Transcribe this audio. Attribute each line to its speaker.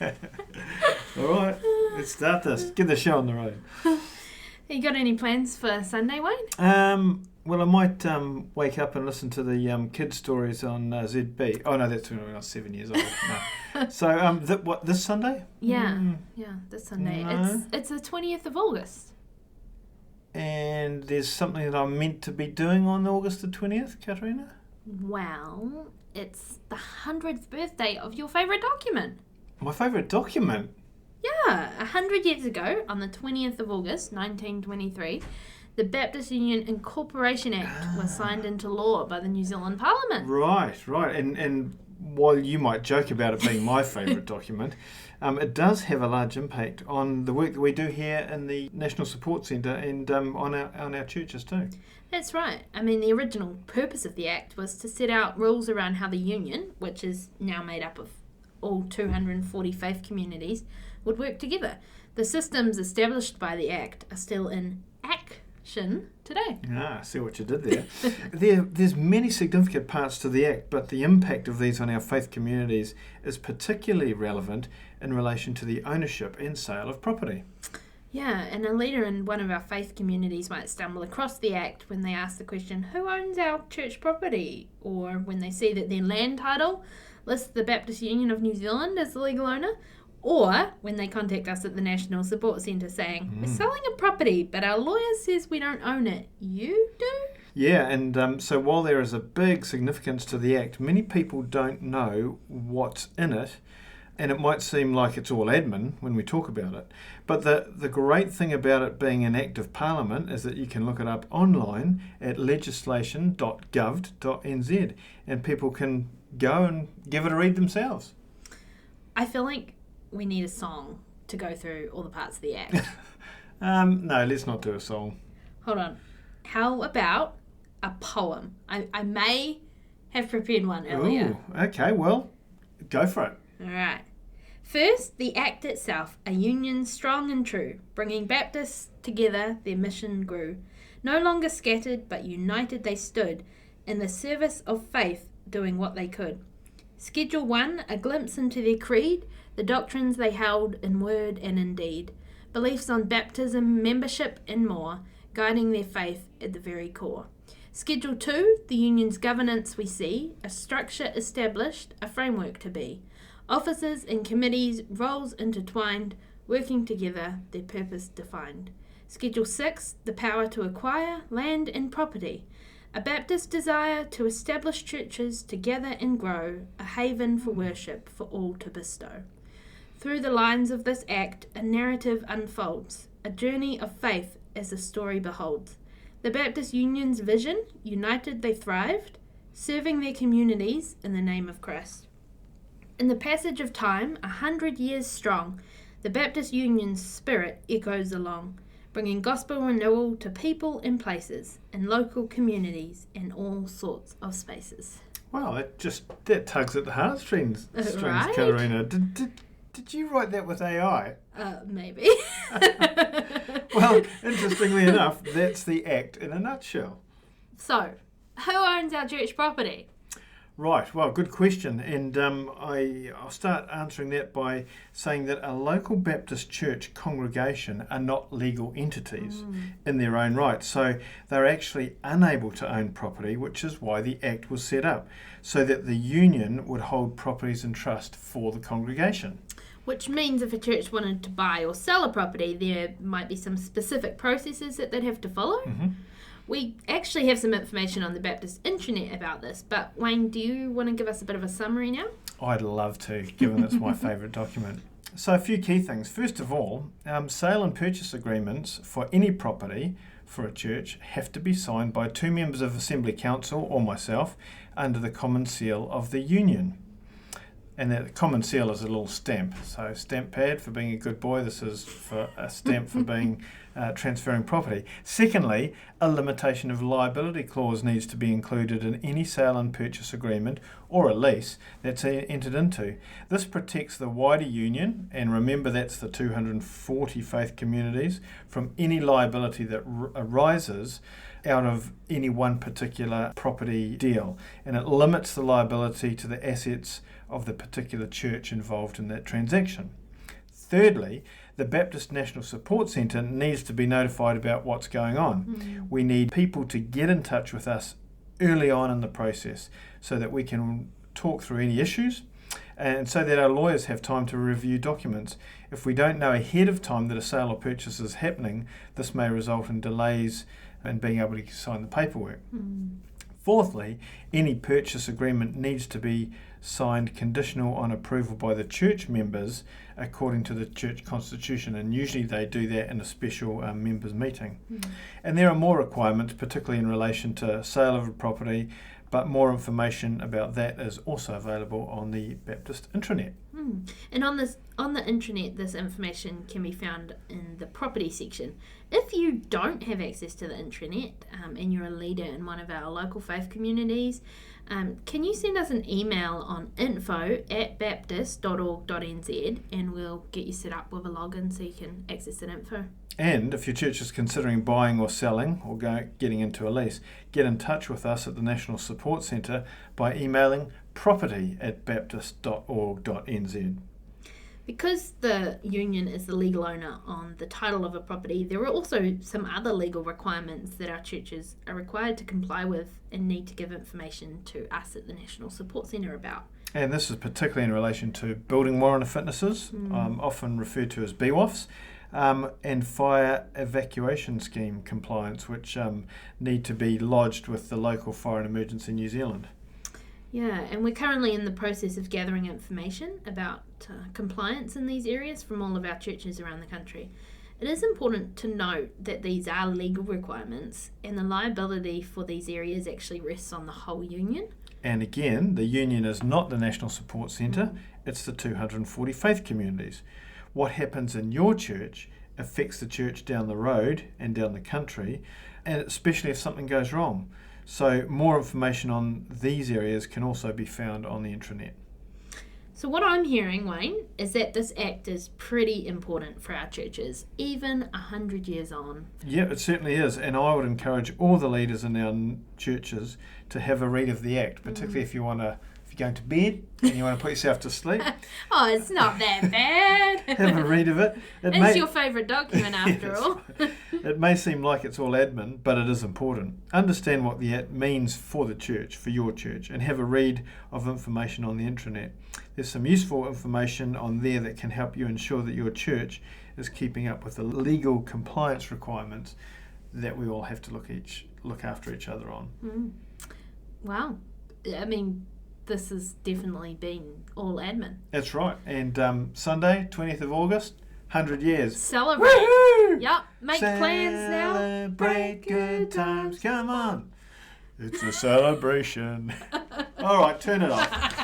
Speaker 1: All right, let's start this. Get the show on the road.
Speaker 2: You got any plans for Sunday, Wayne?
Speaker 1: Well, I might wake up and listen to the kids' stories on ZB. Oh, no, that's when I was 7 years old. No. So, this Sunday?
Speaker 2: Yeah, this Sunday.
Speaker 1: No.
Speaker 2: It's the 20th of August.
Speaker 1: And there's something that I'm meant to be doing on August the 20th, Catharina?
Speaker 2: Well, it's the 100th birthday of your favourite document.
Speaker 1: My favourite document?
Speaker 2: Yeah, 100 years ago, on the 20th of August, 1923, the Baptist Union Incorporation Act was signed into law by the New Zealand Parliament.
Speaker 1: Right. And while you might joke about it being my favourite document, it does have a large impact on the work that we do here in the National Support Centre and on our churches too.
Speaker 2: That's right. I mean, the original purpose of the Act was to set out rules around how the Union, which is now made up of all 240 faith communities, would work together. The systems established by the Act are still in action today.
Speaker 1: I see what you did there. There's many significant parts to the Act, but the impact of these on our faith communities is particularly relevant in relation to the ownership and sale of property.
Speaker 2: Yeah, and a leader in one of our faith communities might stumble across the Act when they ask the question, who owns our church property? Or when they see that their land title lists the Baptist Union of New Zealand as the legal owner, or when they contact us at the National Support Centre saying, we're selling a property, but our lawyer says we don't own it. You do?
Speaker 1: Yeah, and so while there is a big significance to the Act, many people don't know what's in it, and it might seem like it's all admin when we talk about it. But the great thing about it being an Act of Parliament is that you can look it up online at legislation.gov.nz, and people can go and give it a read themselves.
Speaker 2: I feel like we need a song to go through all the parts of the Act.
Speaker 1: No, let's not do a song.
Speaker 2: Hold on. How about a poem? I may have prepared one earlier.
Speaker 1: Ooh, okay, well, go for it.
Speaker 2: All right. First, the Act itself, a union strong and true, bringing Baptists together, their mission grew. No longer scattered, but united they stood, in the service of faith, doing what they could. Schedule 1, a glimpse into their creed, the doctrines they held in word and in deed, beliefs on baptism, membership, and more, guiding their faith at the very core. Schedule 2, the union's governance we see, a structure established, a framework to be. Officers and committees, roles intertwined, working together, their purpose defined. Schedule 6, the power to acquire land and property. A Baptist desire to establish churches to gather and grow, a haven for worship for all to bestow. Through the lines of this Act, a narrative unfolds, a journey of faith as the story beholds. The Baptist Union's vision, united they thrived, serving their communities in the name of Christ. In the passage of time, 100 years strong, the Baptist Union's spirit echoes along, bringing gospel renewal to people and places, in local communities and all sorts of spaces.
Speaker 1: Wow, that tugs at the heartstrings,
Speaker 2: Right?
Speaker 1: Catharina. Did you write that with AI?
Speaker 2: Maybe.
Speaker 1: Well, interestingly enough, that's the Act in a nutshell.
Speaker 2: So, who owns our church property?
Speaker 1: Right, well, good question. And I'll start answering that by saying that a local Baptist church congregation are not legal entities in their own right. So they're actually unable to own property, which is why the Act was set up, so that the union would hold properties in trust for the congregation.
Speaker 2: Which means if a church wanted to buy or sell a property, there might be some specific processes that they'd have to follow.
Speaker 1: Mm-hmm.
Speaker 2: We actually have some information on the Baptist Intranet about this, but Wayne, do you want to give us a bit of a summary now?
Speaker 1: I'd love to, given it's my favourite document. So a few key things. First of all, sale and purchase agreements for any property for a church have to be signed by 2 members of Assembly Council or myself under the common seal of the union. And that common seal is a little stamp. So stamp pad for being a good boy. This is for a stamp for being transferring property. Secondly, a limitation of liability clause needs to be included in any sale and purchase agreement or a lease that's entered into. This protects the wider union, and remember that's the 240 faith communities, from any liability that arises out of any one particular property deal. And it limits the liability to the assets of the particular church involved in that transaction. Thirdly, the Baptist National Support Centre needs to be notified about what's going on. We need people to get in touch with us early on in the process so that we can talk through any issues and so that our lawyers have time to review documents. If we don't know ahead of time that a sale or purchase is happening, this may result in delays in being able to sign the paperwork. Fourthly, any purchase agreement needs to be signed conditional on approval by the church members according to the church constitution, and usually they do that in a special members meeting. And there are more requirements, particularly in relation to sale of a property, but more information about that is also available on the Baptist intranet.
Speaker 2: And on the intranet, this information can be found in the property section. If you don't have access to the intranet and you're a leader in one of our local faith communities, can you send us an email on info@baptist.org.nz and we'll get you set up with a login so you can access that info.
Speaker 1: And if your church is considering buying or selling or getting into a lease, get in touch with us at the National Support Centre by emailing property@baptist.org.nz.
Speaker 2: Because the union is the legal owner on the title of a property, there are also some other legal requirements that our churches are required to comply with and need to give information to us at the National Support Centre about.
Speaker 1: And this is particularly in relation to building warrant of fitnesses, often referred to as BWOFs, and fire evacuation scheme compliance, which need to be lodged with the local fire and emergency New Zealand.
Speaker 2: Yeah, and we're currently in the process of gathering information about compliance in these areas from all of our churches around the country. It is important to note that these are legal requirements and the liability for these areas actually rests on the whole union.
Speaker 1: And again, the union is not the National Support Centre, it's the 240 faith communities. What happens in your church affects the church down the road and down the country, and especially if something goes wrong. So more information on these areas can also be found on the intranet.
Speaker 2: So what I'm hearing, Wayne, is that this act is pretty important for our churches, even 100 years on.
Speaker 1: Yeah, it certainly is. And I would encourage all the leaders in our churches to have a read of the act, particularly if you're going to bed and you want to put yourself to sleep.
Speaker 2: Oh, it's not that bad.
Speaker 1: Have a read of it.
Speaker 2: It's your favourite document after all.
Speaker 1: It may seem like it's all admin, but it is important. Understand what the act means for the church, for your church, and have a read of information on the intranet. There's some useful information on there that can help you ensure that your church is keeping up with the legal compliance requirements that we all have to look after each other on.
Speaker 2: Wow. I mean, this has definitely been all admin.
Speaker 1: That's right. And Sunday, 20th of August, 100 years.
Speaker 2: Celebrate.
Speaker 1: Woo-hoo!
Speaker 2: Yep. Make plans now.
Speaker 1: Celebrate good times. Come on. It's a celebration. All right, turn it off.